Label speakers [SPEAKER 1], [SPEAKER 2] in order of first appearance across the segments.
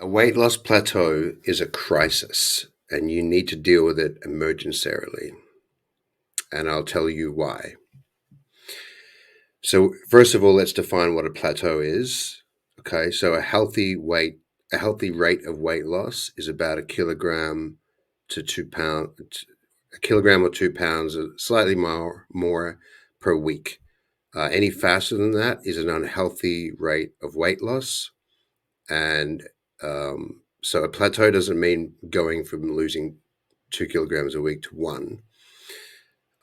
[SPEAKER 1] A weight loss plateau is a crisis, and you need to deal with it emergentarily. And I'll tell you why. So, first of all, let's define what a plateau is. Okay, so a healthy rate of weight loss is about a kilogram to 2 pounds, a kilogram or 2 pounds, slightly more per week. Any faster than that is an unhealthy rate of weight loss, and so a plateau doesn't mean going from losing 2 kilograms a week to one.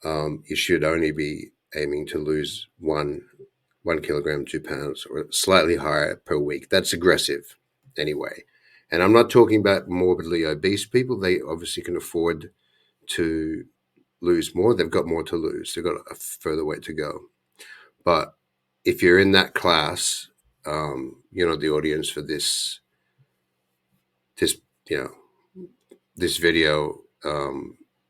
[SPEAKER 1] You should only be aiming to lose 1 kilogram, 2 pounds, or slightly higher per week. That's aggressive anyway. And I'm not talking about morbidly obese people. They obviously can afford to lose more. They've got more to lose. They've got a further way to go. But if you're in that class, you're not the audience for this you know this video.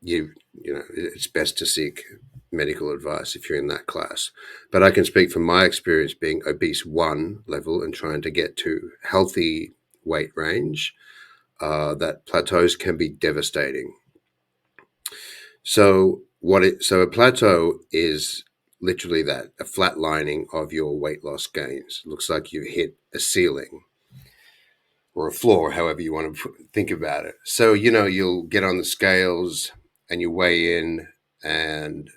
[SPEAKER 1] It's best to seek medical advice if you're in that class. But I can speak from my experience being obese 1 level and trying to get to healthy weight range, that plateaus can be devastating. So a plateau is literally that, a flatlining of your weight loss gains. It looks like you've hit a ceiling or a floor, however you want to think about it. So, you'll get on the scales and you weigh in, and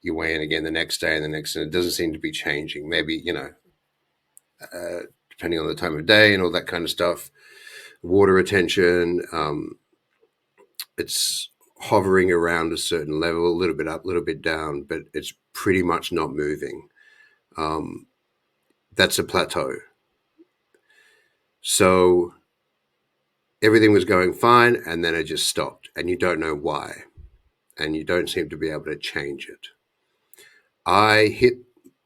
[SPEAKER 1] you weigh in again the next day and the next, and it doesn't seem to be changing. Maybe, depending on the time of day and all that kind of stuff, water retention, it's hovering around a certain level, a little bit up, a little bit down, but it's pretty much not moving. That's a plateau. So everything was going fine, and then it just stopped, and you don't know why, and you don't seem to be able to change it. I hit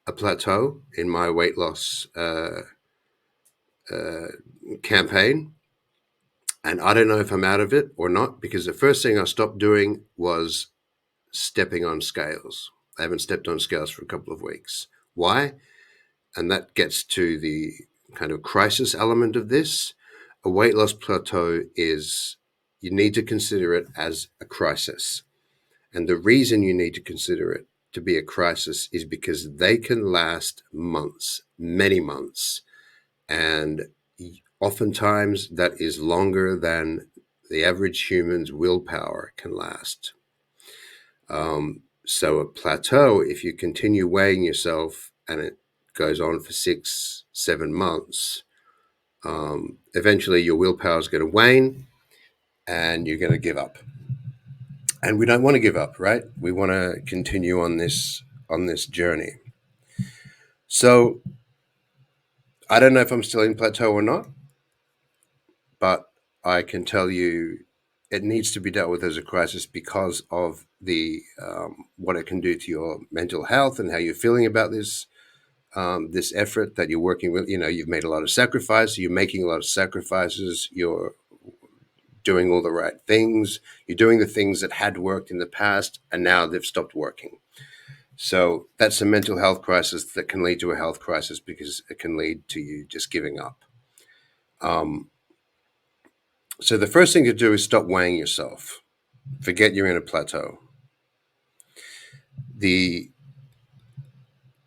[SPEAKER 1] a plateau in my weight loss campaign, and I don't know if I'm out of it or not, because the first thing I stopped doing was stepping on scales. I haven't stepped on scales for a couple of weeks. Why? And that gets to the kind of crisis element of this. A weight loss plateau is, you need to consider it as a crisis. And the reason you need to consider it to be a crisis is because they can last months, many months. And oftentimes that is longer than the average human's willpower can last. So a plateau, if you continue weighing yourself and it goes on for 6-7 months, eventually your willpower is going to wane and you're going to give up. And we don't want to give up, right? We want to continue on this journey. So I don't know if I'm still in plateau or not, but I can tell you it needs to be dealt with as a crisis because of the what it can do to your mental health and how you're feeling about this effort that you're working with. You've made a lot of sacrifices. You're making a lot of sacrifices. You're doing all the right things. You're doing the things that had worked in the past, and now they've stopped working. So that's a mental health crisis that can lead to a health crisis because it can lead to you just giving up. So the first thing to do is stop weighing yourself. Forget you're in a plateau. The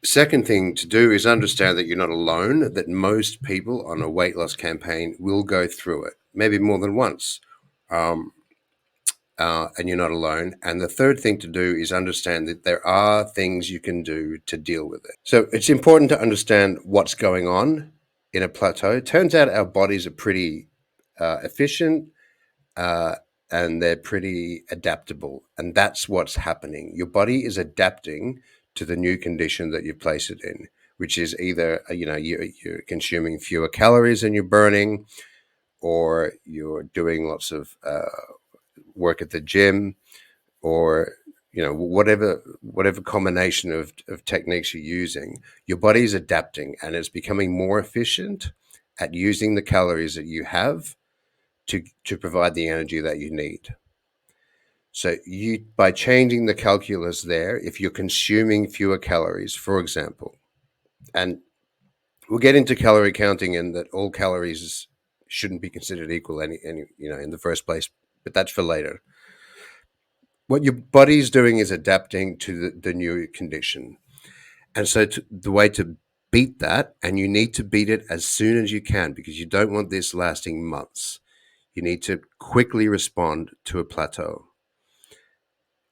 [SPEAKER 1] second thing to do is understand that you're not alone, that most people on a weight loss campaign will go through it, maybe more than once. And you're not alone. And the third thing to do is understand that there are things you can do to deal with it. So it's important to understand what's going on in a plateau. It turns out our bodies are pretty efficient and they're pretty adaptable. And that's what's happening. Your body is adapting to the new condition that you place it in, which is either, you're consuming fewer calories than you're burning, or you're doing lots of work at the gym, or whatever combination of techniques you're using. Your body is adapting and it's becoming more efficient at using the calories that you have to provide the energy that you need. So by changing the calculus there, if you're consuming fewer calories, for example, and we'll get into calorie counting and that all calories shouldn't be considered equal any in the first place. But that's for later. What your body's doing is adapting to the new condition. And so the way to beat that, and you need to beat it as soon as you can because you don't want this lasting months. You need to quickly respond to a plateau.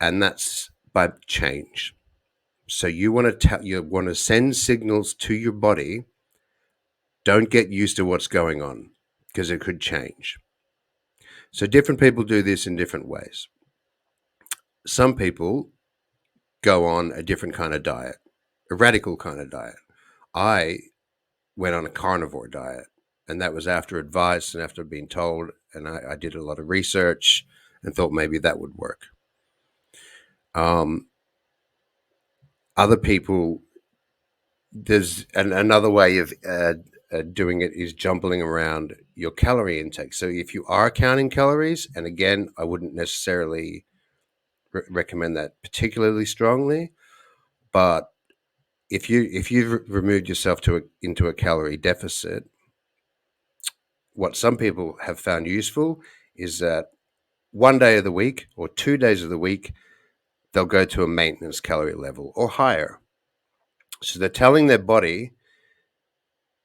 [SPEAKER 1] And that's by change. So you want to send signals to your body. Don't get used to what's going on because it could change. So different people do this in different ways. Some people go on a different kind of diet, a radical kind of diet. I went on a carnivore diet, and that was after advice and after being told. And I did a lot of research and thought maybe that would work. Other people, there's another way of doing it is jumbling around your calorie intake. So if you are counting calories, and again, I wouldn't necessarily recommend that particularly strongly, but if you've removed yourself into a calorie deficit, what some people have found useful is that one day of the week or 2 days of the week, they'll go to a maintenance calorie level or higher. So they're telling their body,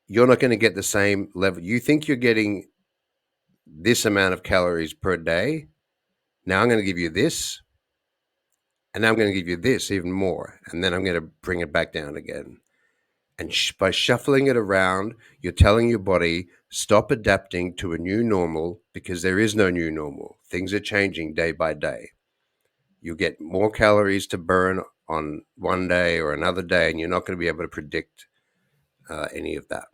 [SPEAKER 1] you're not going to get the same level. You think you're getting this amount of calories per day. Now I'm going to give you this. And now I'm going to give you this even more. And then I'm going to bring it back down again. And by shuffling it around, you're telling your body, stop adapting to a new normal because there is no new normal. Things are changing day by day. You get more calories to burn on one day or another day, and you're not going to be able to predict any of that.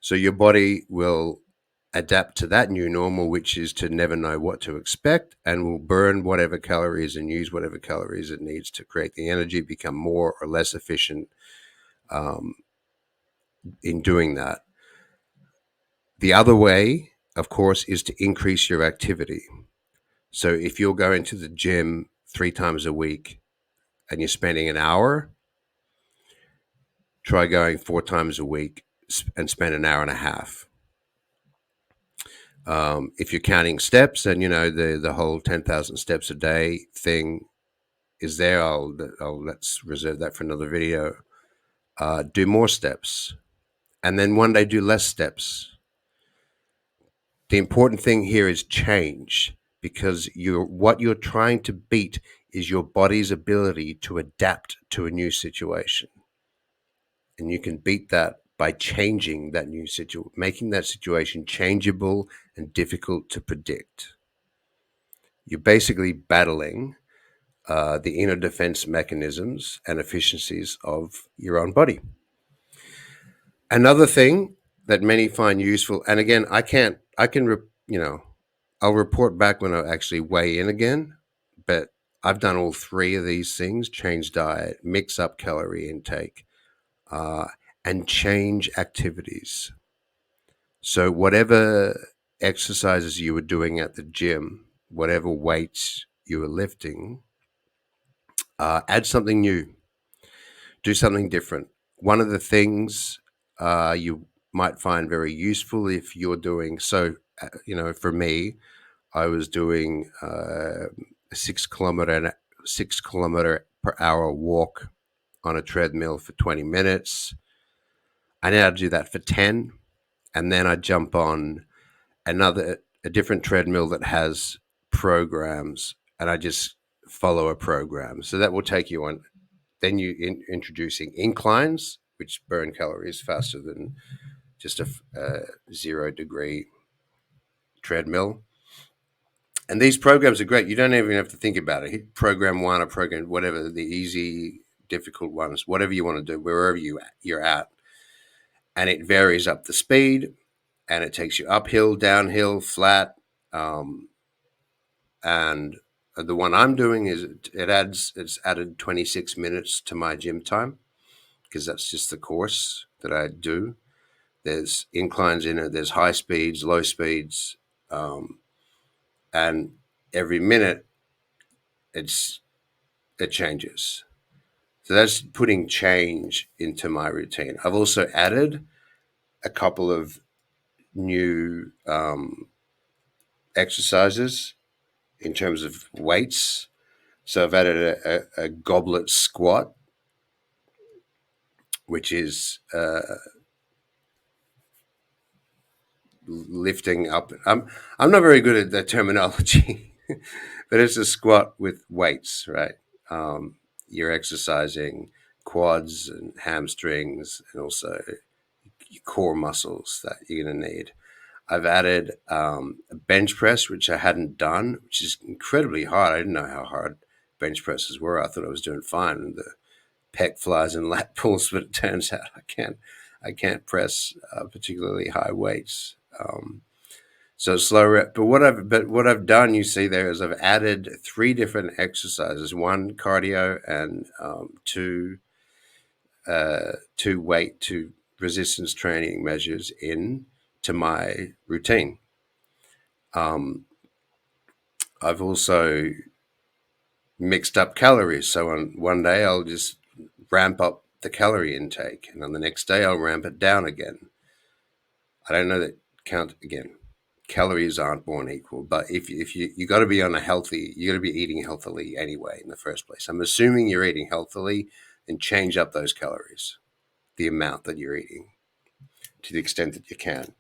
[SPEAKER 1] So your body will adapt to that new normal, which is to never know what to expect, and will burn whatever calories and use whatever calories it needs to create the energy, become more or less efficient in doing that. The other way, of course, is to increase your activity. So if you're going to the gym 3 times a week and you're spending an hour, try going 4 times a week and spend an hour and a half. If you're counting steps, and the whole 10,000 steps a day thing is there, let's reserve that for another video. Do more steps, and then one day do less steps. The important thing here is change, because what you're trying to beat is your body's ability to adapt to a new situation. And you can beat that by changing that new situation, making that situation changeable and difficult to predict. You're basically battling the inner defense mechanisms and efficiencies of your own body. Another thing that many find useful, and again, I'll report back when I actually weigh in again, but I've done all three of these things: change diet, mix up calorie intake, and change activities. So whatever exercises you were doing at the gym, whatever weights you were lifting, add something new, do something different. One of the things you might find very useful if you're doing so, for me, I was doing a 6 kilometer per hour walk on a treadmill for 20 minutes. I now do that for 10, and then I jump on a different treadmill that has programs, and I just follow a program. So that will take you on. Then introducing inclines, which burn calories faster than just a 0-degree treadmill. And these programs are great. You don't even have to think about it. Hit program one or program, whatever, the easy, difficult ones, whatever you want to do, wherever you're at. And it varies up the speed, and it takes you uphill, downhill, flat. And the one I'm doing is it's added 26 minutes to my gym time, because that's just the course that I do. There's inclines in it, there's high speeds, low speeds, and every minute it changes. So that's putting change into my routine. I've also added a couple of new exercises in terms of weights. So I've added a goblet squat, which is lifting up. I'm not very good at the terminology, but it's a squat with weights, right? You're exercising quads and hamstrings, and also your core muscles that you're going to need. I've added a bench press, which I hadn't done, which is incredibly hard. I didn't know how hard bench presses were. I thought I was doing fine with the pec flies and lat pulls, but it turns out I can't press particularly high weights. So slow rep. But what I've done, you see there, is I've added 3 different exercises: one cardio and two weight to resistance training measures in to my routine. I've also mixed up calories. So on one day I'll just ramp up the calorie intake, and on the next day I'll ramp it down again. I don't know that count again. Calories aren't born equal, but if you got to be on a healthy, you got to be eating healthily anyway in the first place. I'm assuming you're eating healthily, and change up those calories, the amount that you're eating, to the extent that you can.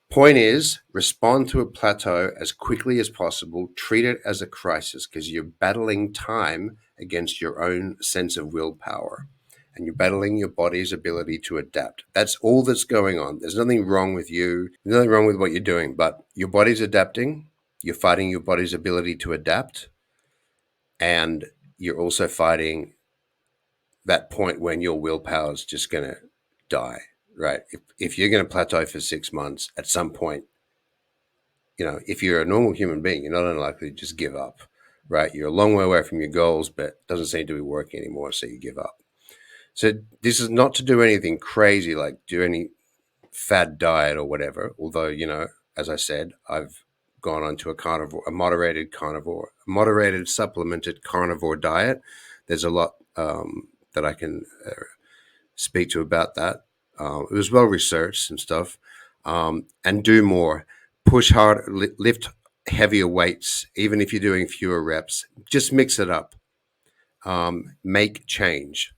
[SPEAKER 1] Point is, respond to a plateau as quickly as possible. Treat it as a crisis, because you're battling time against your own sense of willpower, and you're battling your body's ability to adapt. That's all that's going on. There's nothing wrong with you. There's nothing wrong with what you're doing, but your body's adapting. You're fighting your body's ability to adapt, and you're also fighting that point when your willpower is just going to die, right? If you're going to plateau for 6 months, at some point, if you're a normal human being, you're not unlikely to just give up, right? You're a long way away from your goals, but it doesn't seem to be working anymore, so you give up. So this is not to do anything crazy, like do any fad diet or whatever. Although, as I said, I've gone onto a moderated supplemented carnivore diet. There's a lot that I can speak to about that. It was well researched and stuff. And do more. Push hard, lift heavier weights, even if you're doing fewer reps. Just mix it up. Make change.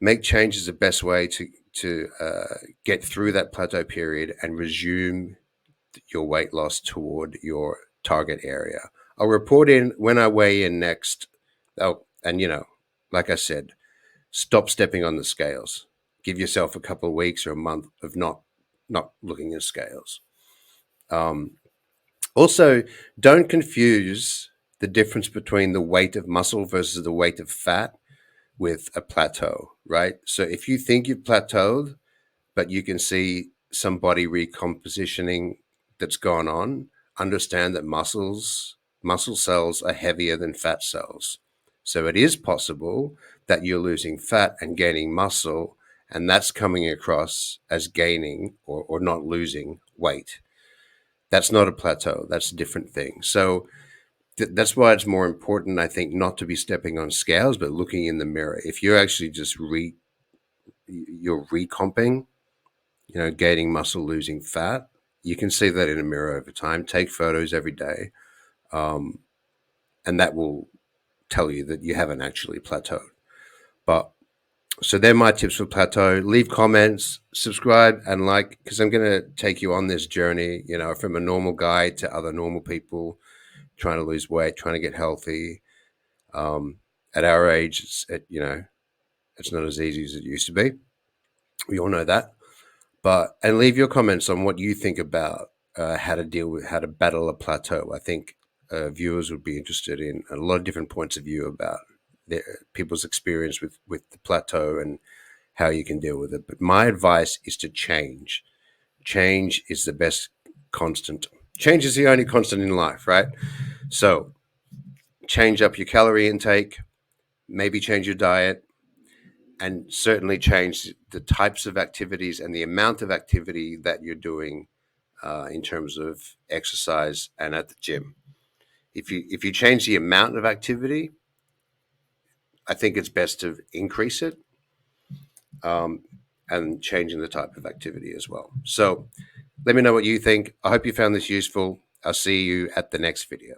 [SPEAKER 1] Make change is the best way to get through that plateau period and resume your weight loss toward your target area. I'll report in when I weigh in next. Oh, and like I said, stop stepping on the scales. Give yourself a couple of weeks or a month of not looking at scales. Also, don't confuse the difference between the weight of muscle versus the weight of fat with a plateau, right? So if you think you've plateaued, but you can see some body recompositioning that's gone on, understand that muscle cells are heavier than fat cells. So it is possible that you're losing fat and gaining muscle, and that's coming across as gaining or not losing weight. That's not a plateau. That's a different thing. So that's why it's more important, I think, not to be stepping on scales, but looking in the mirror. If you're actually just you're recomping, gaining muscle, losing fat, you can see that in a mirror over time. Take photos every day, and that will tell you that you haven't actually plateaued. But so they're my tips for plateau. Leave comments, subscribe, and like, because I'm going to take you on this journey, from a normal guy to other normal people trying to lose weight, trying to get healthy. At our age, it's not as easy as it used to be. We all know that. And leave your comments on what you think about how to battle a plateau. I think viewers would be interested in a lot of different points of view about people's experience with the plateau and how you can deal with it. But my advice is to change. Change is the best constant. Change is the only constant in life, right? So change up your calorie intake, maybe change your diet, and certainly change the types of activities and the amount of activity that you're doing in terms of exercise and at the gym. If you change the amount of activity, I think it's best to increase it. and changing the type of activity as well. So let me know what you think. I hope you found this useful. I'll see you at the next video.